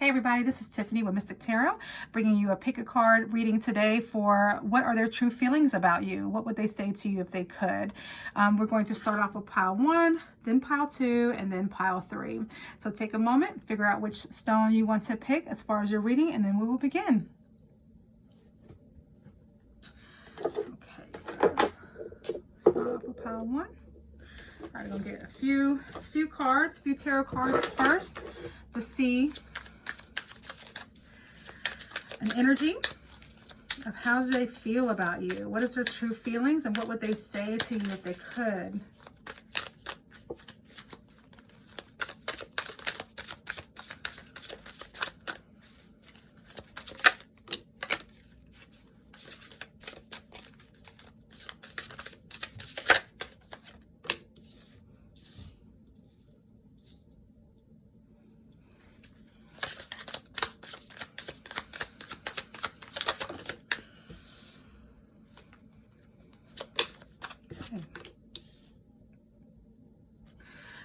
Hey everybody, this is Tiffany with Mystic Tarot, bringing you a pick a card reading today for what are their true feelings about you? What would they say to you if they could? We're going to start off with pile 1, then pile 2, and then pile 3. So take a moment, figure out which stone you want to pick as far as your reading, and then we will begin. Okay, start off with pile 1. All right, I'm gonna get a few cards, few tarot cards first to see an energy of how do they feel about you? What is their true feelings and what would they say to you if they could?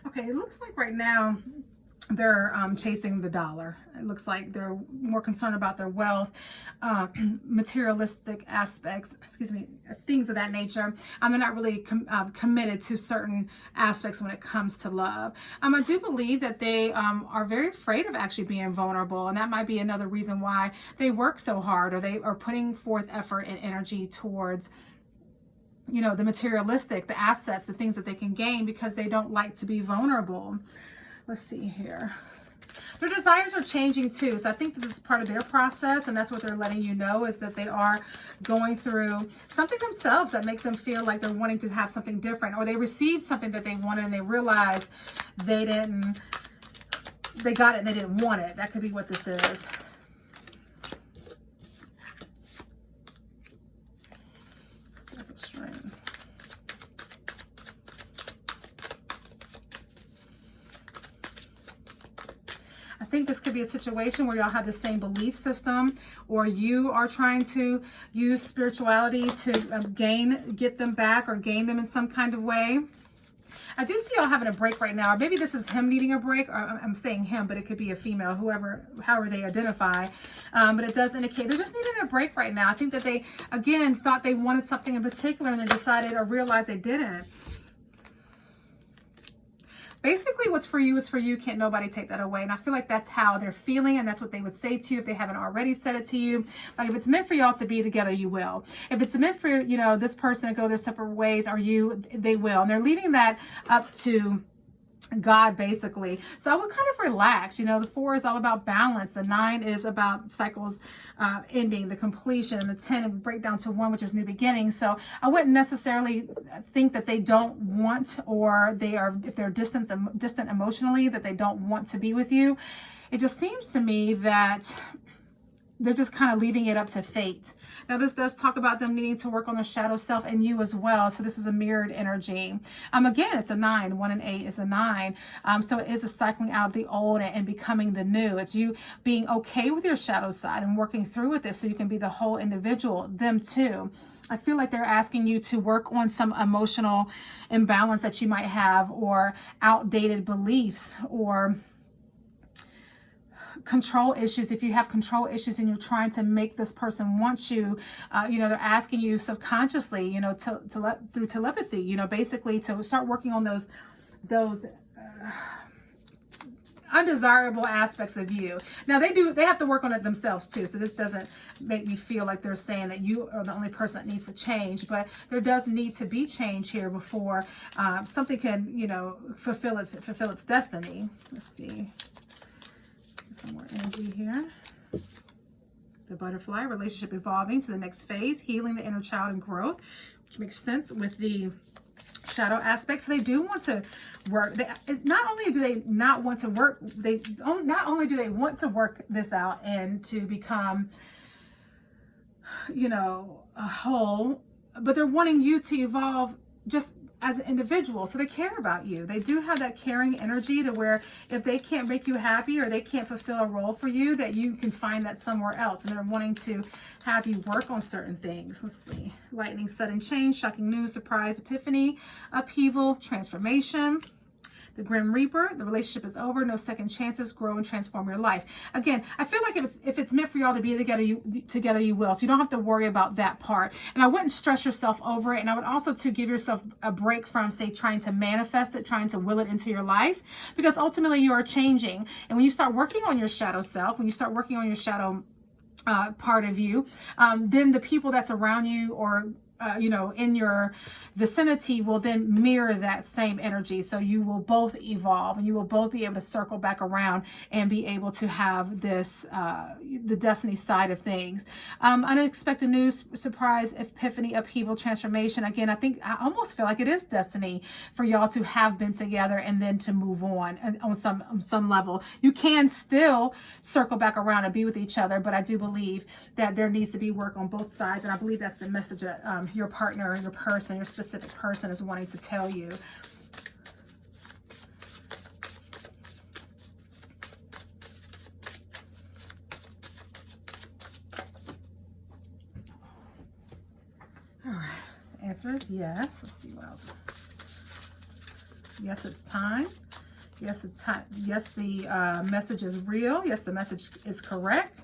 Okay, it looks like right now they're chasing the dollar. It looks like they're more concerned about their wealth, materialistic aspects, things of that nature. They're not really committed to certain aspects when it comes to love. I do believe that they are very afraid of actually being vulnerable, and that might be another reason why they work so hard, or they are putting forth effort and energy towards the materialistic, the assets, the things that they can gain, because they don't like to be vulnerable. Let's see here. Their desires are changing too. So I think this is part of their process, and that's what they're letting you know, is that they are going through something themselves that make them feel like they're wanting to have something different, or they received something that they wanted and they realized they got it and they didn't want it. That could be what this is. I think this could be a situation where y'all have the same belief system, or you are trying to use spirituality to get them back or gain them in some kind of way. I do see y'all having a break right now, or maybe this is him needing a break, or I'm saying him, but it could be a female, however they identify. But it does indicate they're just needing a break right now. I think that they, again, thought they wanted something in particular and they decided or realized they didn't. Basically, what's for you is for you. Can't nobody take that away. And I feel like that's how they're feeling, and that's what they would say to you if they haven't already said it to you. Like, if it's meant for y'all to be together, you will. If it's meant for, this person to go their separate ways, they will. And they're leaving that up to God, basically. So I would kind of relax. The 4 is all about balance. The 9 is about cycles ending, the completion. The 10 would break down to 1, which is new beginnings. So I wouldn't necessarily think that they don't want, or if they're distant emotionally, that they don't want to be with you. It just seems to me that they're just kind of leaving it up to fate. Now, this does talk about them needing to work on their shadow self and you as well. So this is a mirrored energy. Again, it's a 9. 1 and 8 is a 9. So it is a cycling out of the old and becoming the new. It's you being okay with your shadow side and working through with this so you can be the whole individual, them too. I feel like they're asking you to work on some emotional imbalance that you might have, or outdated beliefs, or control issues. If you have control issues and you're trying to make this person want you, they're asking you subconsciously, through telepathy, basically to start working on those undesirable aspects of you. Now they have to work on it themselves too. So this doesn't make me feel like they're saying that you are the only person that needs to change, but there does need to be change here before something can, fulfill its destiny. Let's see. Some more energy here. The butterfly, relationship evolving to the next phase, healing the inner child and growth, which makes sense with the shadow aspect. So they do want to work. Not only do they not want to work, not only do they want to work this out and to become, a whole, but they're wanting you to evolve just as an individual. So they care about you. They do have that caring energy to where if they can't make you happy or they can't fulfill a role for you, that you can find that somewhere else. And they're wanting to have you work on certain things. Let's see. Lightning, sudden change, shocking news, surprise, epiphany, upheaval, transformation. The Grim Reaper, the relationship is over, no second chances, grow and transform your life. Again, I feel like if it's meant for y'all to be together, you will. So you don't have to worry about that part. And I wouldn't stress yourself over it. And I would also to give yourself a break from, say, trying to manifest it, trying to will it into your life, because ultimately you are changing. And when you start working on your shadow self, when you start working on your shadow part of you, then the people that's around you or in your vicinity will then mirror that same energy. So you will both evolve and you will both be able to circle back around and be able to have this, the destiny side of things. Unexpected news, surprise, epiphany, upheaval, transformation. Again, I almost feel like it is destiny for y'all to have been together and then to move on on some level. You can still circle back around and be with each other, but I do believe that there needs to be work on both sides. And I believe that's the message that your partner, your person, your specific person is wanting to tell you. All right, so the answer is yes. Let's see what else. Yes, it's time. Yes, the message is real. Yes, the message is correct.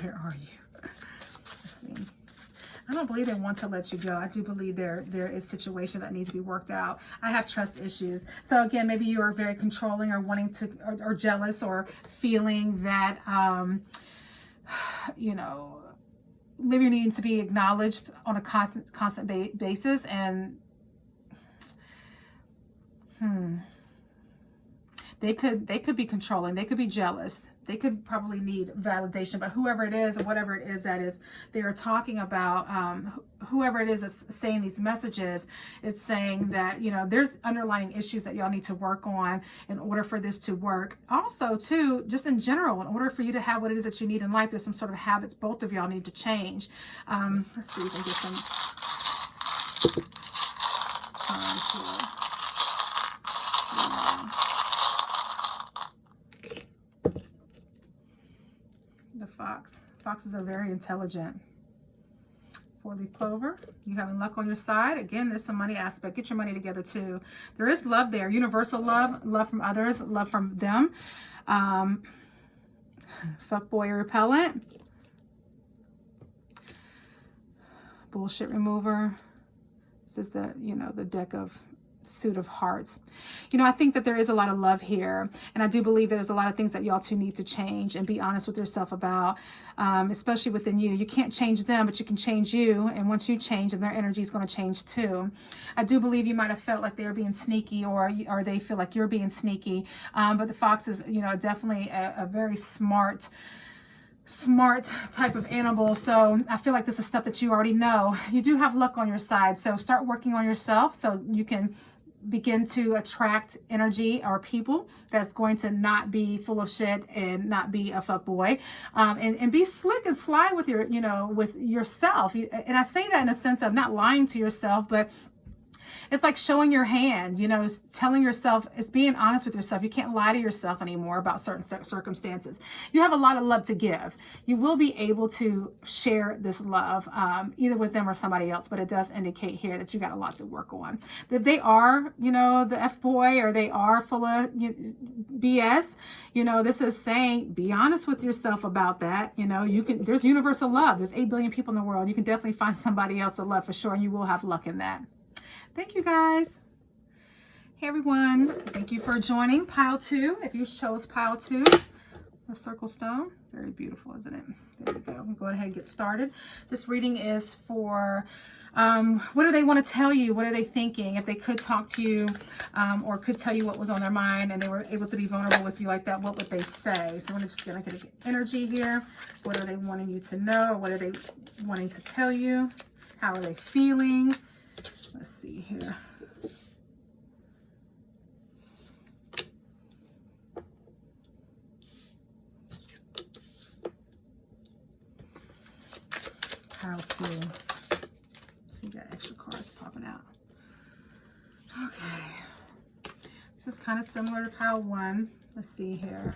Where are you? Let's see. I don't believe they want to let you go. I do believe there is situation that needs to be worked out. I have trust issues. So again, maybe you are very controlling or wanting to, or jealous or feeling that, maybe you need to be acknowledged on a constant basis. And they could be controlling. They could be jealous. They could probably need validation, but whoever it is or whatever it is that is they are talking about, whoever it is that's saying these messages, is saying that, there's underlying issues that y'all need to work on in order for this to work. Also, too, just in general, in order for you to have what it is that you need in life, there's some sort of habits both of y'all need to change. Let's see if I can get some time here. Foxes are very intelligent. 4-leaf clover, you having luck on your side. Again, there's some money aspect. Get your money together too. There is love there. Universal love from others, love from them. Fuckboy repellent. Bullshit remover. This is the, the deck of suit of hearts. I think that there is a lot of love here, and I do believe there's a lot of things that y'all two need to change and be honest with yourself about, especially within you. You can't change them, but you can change you, and once you change, and their energy is going to change too. I do believe you might have felt like they're being sneaky, or they feel like you're being sneaky, but the fox is, definitely a very smart type of animal. So I feel like this is stuff that you already know. You do have luck on your side, so start working on yourself so you can begin to attract energy or people that's going to not be full of shit and not be a fuck boy, and be slick and sly with your, with yourself. And I say that in a sense of not lying to yourself, but it's like showing your hand, it's telling yourself, it's being honest with yourself. You can't lie to yourself anymore about certain circumstances. You have a lot of love to give. You will be able to share this love, either with them or somebody else, but it does indicate here that you got a lot to work on. If they are, the F-boy, or they are full of BS, this is saying, be honest with yourself about that. There's universal love. There's 8 billion people in the world. You can definitely find somebody else to love for sure, and you will have luck in that. Thank you, guys. Hey, everyone. Thank you for joining pile 2. If you chose pile 2, the circle stone. Very beautiful, isn't it? There you go. We'll go ahead and get started. This reading is for what do they want to tell you? What are they thinking? If they could talk to you, or could tell you what was on their mind, and they were able to be vulnerable with you like that, what would they say? So I'm just going to get energy here. What are they wanting you to know? What are they wanting to tell you? How are they feeling? Let's see here. Pile 2. So we got extra cards popping out. Okay. This is kind of similar to pile 1. Let's see here.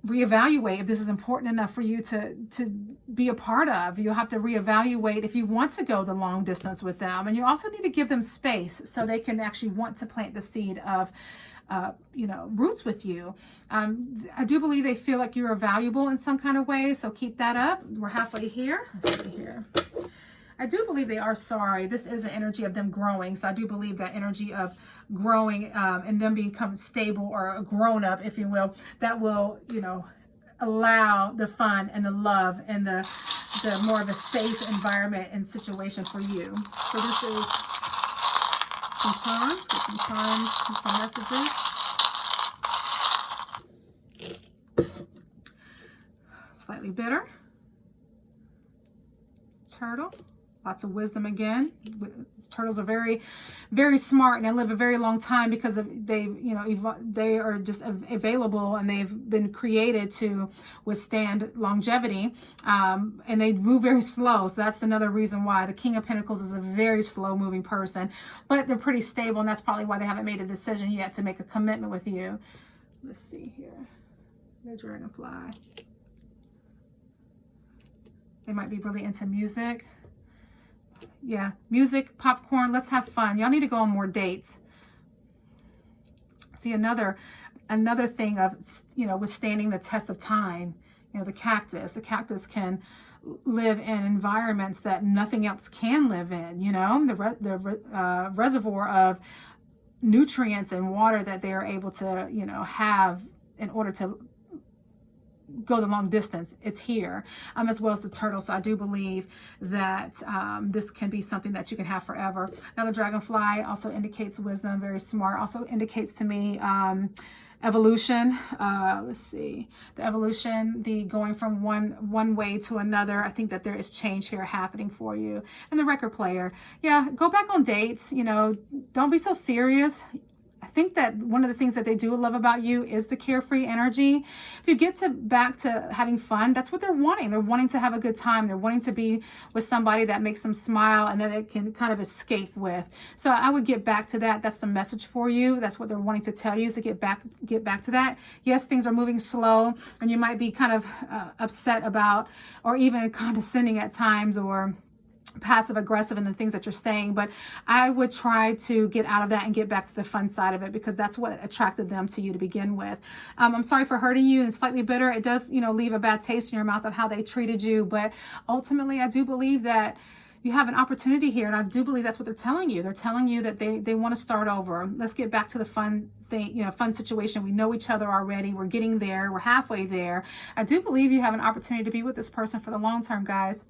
reevaluate if this is important enough for you to be a part of. You'll have to reevaluate if you want to go the long distance with them. And you also need to give them space so they can actually want to plant the seed of roots with you. I do believe they feel like you're valuable in some kind of way, so keep that up. We're halfway here. Let's see here. I do believe they are sorry. This is an energy of them growing, so I do believe that energy of growing and them becoming stable or a grown up, if you will, that will, allow the fun and the love and the more of a safe environment and situation for you. So this is some charms, get some charms, some messages. Slightly bitter. Turtle. Lots of wisdom again. Turtles are very, very smart, and they live a very long time because they are just available, and they've been created to withstand longevity, and they move very slow. So that's another reason why the King of Pentacles is a very slow moving person, but they're pretty stable, and that's probably why they haven't made a decision yet to make a commitment with you. Let's see here. The Dragonfly. They might be really into music. Yeah, music, popcorn, let's have fun. Y'all need to go on more dates. See, another thing of, withstanding the test of time. The cactus. The cactus can live in environments that nothing else can live in. The reservoir of nutrients and water that they are able to, have in order to go the long distance, it's here, as well as the turtle. So I do believe that this can be something that you can have forever. Now the dragonfly also indicates wisdom, very smart, also indicates to me evolution. Let's see, the evolution, the going from one way to another. I think that there is change here happening for you. And the record player, yeah, go back on dates. Don't be so serious. I think that one of the things that they do love about you is the carefree energy. If you get back to having fun, that's what they're wanting. They're wanting to have a good time. They're wanting to be with somebody that makes them smile and that they can kind of escape with. So I would get back to that. That's the message for you. That's what they're wanting to tell you, is to get back to that. Yes, things are moving slow, and you might be kind of upset about, or even condescending at times, or passive aggressive in the things that you're saying, but I would try to get out of that and get back to the fun side of it, because that's what attracted them to you to begin with. I'm sorry for hurting you, and slightly bitter. It does, leave a bad taste in your mouth of how they treated you, but ultimately I do believe that you have an opportunity here, and I do believe that's what they're telling you. They're telling you that they want to start over. Let's get back to the fun thing, fun situation. We know each other already. We're getting there. We're halfway there. I do believe you have an opportunity to be with this person for the long term, guys.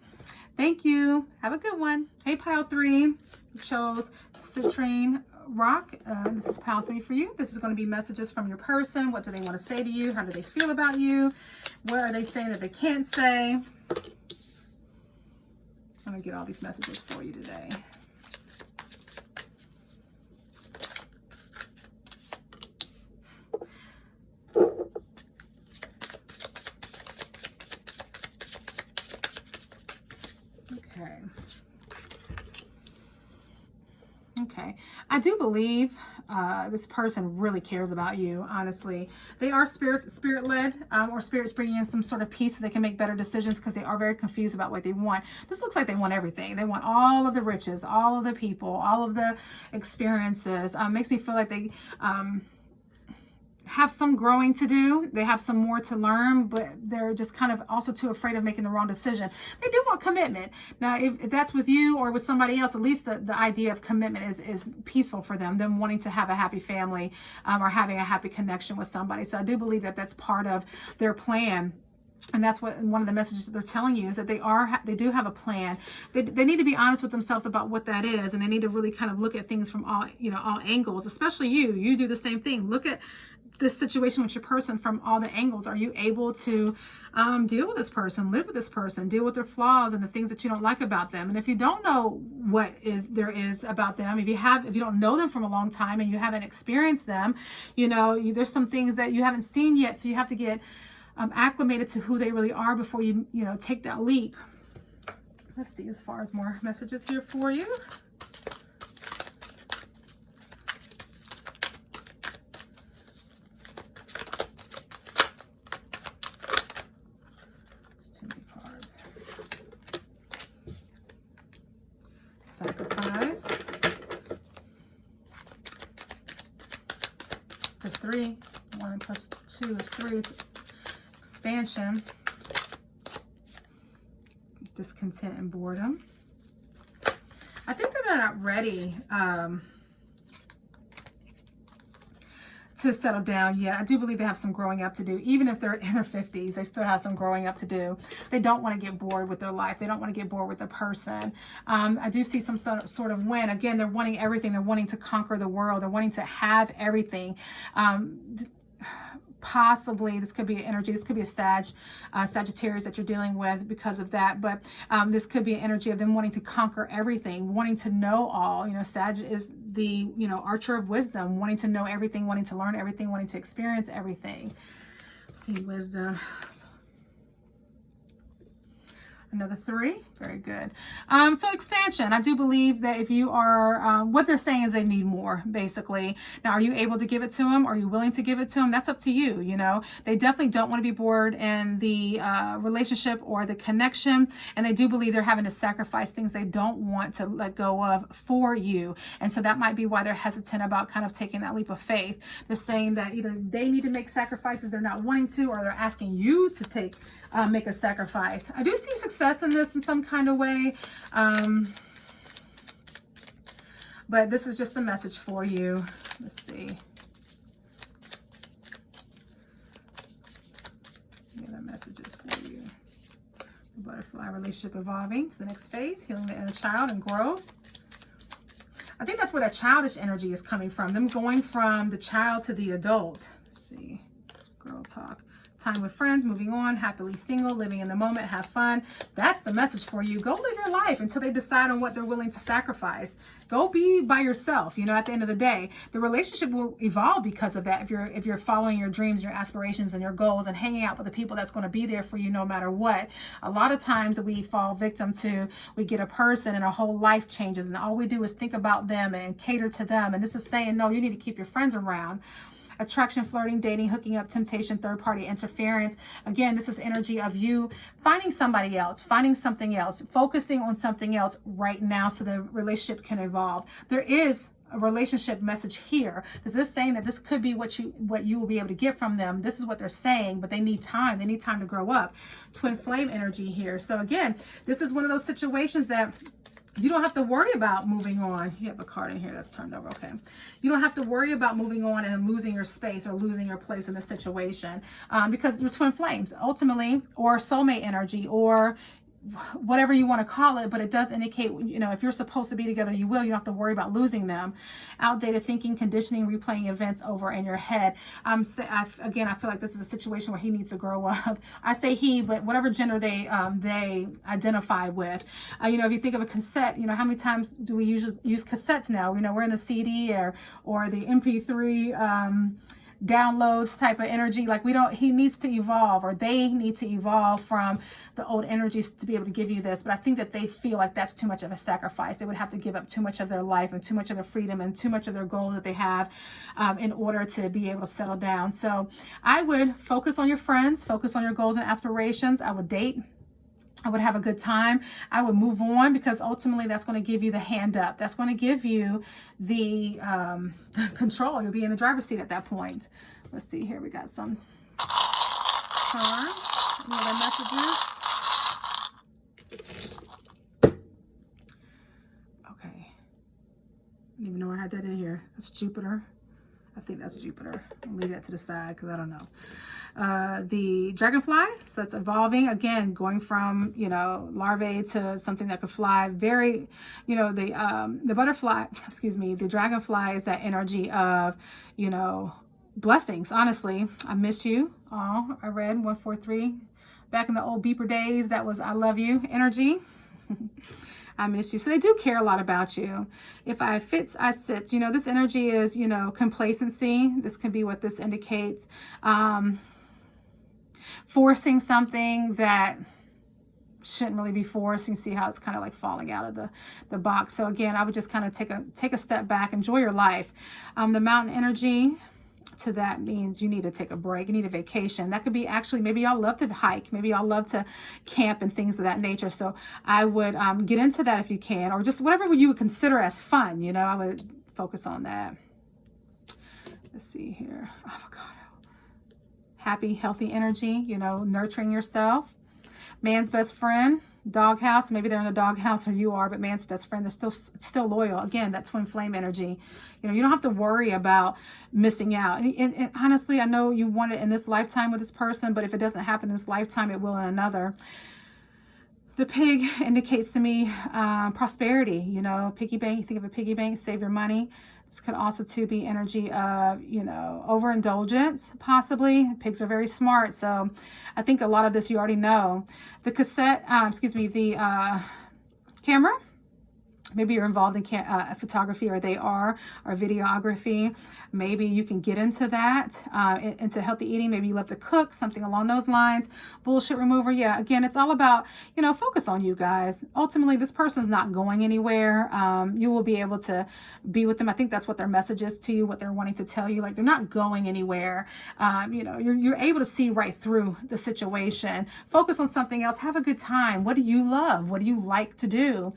Thank you. Have a good one. Hey, pile 3. You chose citrine rock. This is pile 3 for you. This is going to be messages from your person. What do they want to say to you? How do they feel about you? What are they saying that they can't say? I'm going to get all these messages for you today. Okay. I do believe this person really cares about you, honestly. They are spirit-led, or spirit's bringing in some sort of peace so they can make better decisions, because they are very confused about what they want. This looks like they want everything. They want all of the riches, all of the people, all of the experiences. Makes me feel like they have some growing to do. They have some more to learn, but they're just kind of also too afraid of making the wrong decision. They do want commitment. Now, if that's with you or with somebody else, at least the idea of commitment is peaceful for them wanting to have a happy family, or having a happy connection with somebody. So I do believe that that's part of their plan. And that's what one of the messages that they're telling you is, that they do have a plan. They need to be honest with themselves about what that is, and they need to really kind of look at things from all angles. Especially you do the same thing. Look at this situation with your person from all the angles. Are you able to deal with this person, live with this person, deal with their flaws and the things that you don't like about them? And if you don't know what there is about them, if you don't know them from a long time and you haven't experienced them, there's some things that you haven't seen yet. So you have to get acclimated to who they really are before you take that leap. Let's see, as far as more messages here for you. The 3, 1 plus 2 is 3. It's expansion, discontent, and boredom. I think that they're not ready to settle down yet. I do believe they have some growing up to do. Even if they're in their 50s, they still have some growing up to do. They don't want to get bored with their life. They don't want to get bored with the person. I do see some sort of win. Again, they're wanting everything. They're wanting to conquer the world. They're wanting to have everything. Possibly this could be an energy. This could be a Sagittarius that you're dealing with because of that. But this could be an energy of them wanting to conquer everything, wanting to know all. You know, Sag is the, you know, archer of wisdom, wanting to know everything, wanting to learn everything, wanting to experience everything. Let's see, wisdom. Another 3. Very good. So expansion. I do believe that if you are, what they're saying is they need more, basically. Now, are you able to give it to them? Are you willing to give it to them? That's up to you, you know. They definitely don't want to be bored in the relationship or the connection. And they do believe they're having to sacrifice things they don't want to let go of for you. And so that might be why they're hesitant about kind of taking that leap of faith. They're saying that either they need to make sacrifices they're not wanting to, or they're asking you to make a sacrifice. I do see success in this in some kind of way. But this is just a message for you. Let's see. Any other messages for you? The butterfly, relationship evolving to the next phase, healing the inner child and growth. I think that's where that childish energy is coming from. Them going from the child to the adult. Let's see. Girl talk. Time with friends, moving on, happily single, living in the moment, have fun. That's the message for you. Go live your life until they decide on what they're willing to sacrifice. Go be by yourself. You know, at the end of the day, the relationship will evolve because of that. If you're following your dreams, your aspirations, and your goals, and hanging out with the people that's going to be there for you no matter what. A lot of times we fall victim to, we get a person and our whole life changes, and all we do is think about them and cater to them. And this is saying, no, you need to keep your friends around. Attraction, flirting, dating, hooking up, temptation, third-party interference. Again, this is energy of you finding somebody else, finding something else, focusing on something else right now so the relationship can evolve. There is a relationship message here. This is saying that this could be what you will be able to get from them. This is what they're saying, but they need time. They need time to grow up. Twin flame energy here. So again, this is one of those situations that you don't have to worry about moving on. You have a card in here that's turned over. Okay. You don't have to worry about moving on and losing your space or losing your place in the situation because you're twin flames ultimately, or soulmate energy, or whatever you want to call it, but it does indicate, you know, if you're supposed to be together, you will. You don't have to worry about losing them. Outdated thinking, conditioning, replaying events over in your head. Again, I feel like this is a situation where he needs to grow up. I say he, but whatever gender they identify with. You know, if you think of a cassette, you know, how many times do we usually use cassettes now? You know, we're in the CD or the MP3 downloads type of energy. Like he needs to evolve, or they need to evolve from the old energies to be able to give you this. But I think that they feel like that's too much of a sacrifice. They would have to give up too much of their life and too much of their freedom and too much of their goals that they have in order to be able to settle down. So I would focus on your friends, focus on your goals and aspirations. I would date. I would have a good time. I would move on, because ultimately that's going to give you the hand up. That's going to give you the control. You'll be in the driver's seat at that point. Let's see here. We got some cards. Any other messages? Okay. I didn't even know I had that in here. That's Jupiter. I think that's Jupiter. I'll leave that to the side because I don't know. The dragonfly, so it's evolving, again, going from, you know, larvae to something that could fly. Very, you know, the butterfly, excuse me, the dragonfly is that energy of, you know, blessings. Honestly, I miss you. Oh, I read 143 back in the old beeper days. That was I love you energy. I miss you. So they do care a lot about you. If I fits, I sit. You know, this energy is, you know, complacency. This can be what this indicates. Forcing something that shouldn't really be forced. You see how it's kind of like falling out of the box. So again, I would just kind of take a step back, enjoy your life. The mountain energy to that means you need to take a break. You need a vacation. That could be actually, maybe y'all love to hike. Maybe y'all love to camp and things of that nature. So I would get into that if you can, or just whatever you would consider as fun. You know, I would focus on that. Let's see here. Avocado. Happy, healthy energy, you know, nurturing yourself. Man's best friend, doghouse. Maybe they're in a doghouse or you are, but man's best friend, they're still loyal. Again, that twin flame energy. You know, you don't have to worry about missing out. And honestly, I know you want it in this lifetime with this person, but if it doesn't happen in this lifetime, it will in another. The pig indicates to me prosperity, you know, piggy bank. You think of a piggy bank, save your money. This could also too be energy of, you know, overindulgence, possibly. Pigs are very smart, so I think a lot of this you already know. The camera. Maybe you're involved in photography, or they are, or videography. Maybe you can get into that, into healthy eating. Maybe you love to cook, something along those lines. Bullshit remover. Yeah, again, it's all about, you know, focus on you guys. Ultimately, this person's not going anywhere. You will be able to be with them. I think that's what their message is to you, what they're wanting to tell you. Like, they're not going anywhere. You know, you're able to see right through the situation. Focus on something else. Have a good time. What do you love? What do you like to do?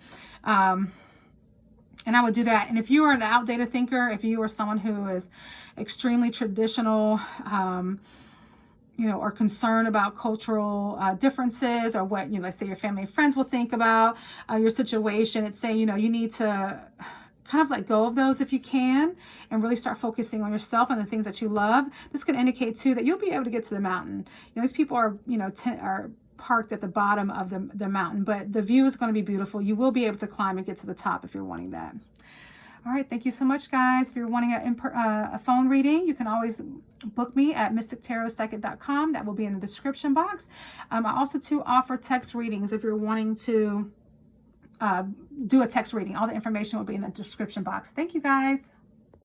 And I would do that. And if you are an outdated thinker, if you are someone who is extremely traditional, you know, or concerned about cultural differences, or what, you know, let's say your family and friends will think about your situation, it's saying, you know, you need to kind of let go of those if you can, and really start focusing on yourself and the things that you love. This could indicate too that you'll be able to get to the mountain. You know, these people are, you know, are parked at the bottom of the mountain, but the view is going to be beautiful. You will be able to climb and get to the top if you're wanting that. All right, thank you so much, guys. If you're wanting a phone reading, you can always book me at mystictarotpsychic.com. That will be in the description box. I also too offer text readings if you're wanting to do a text reading. All the information will be in the description box. Thank you, guys.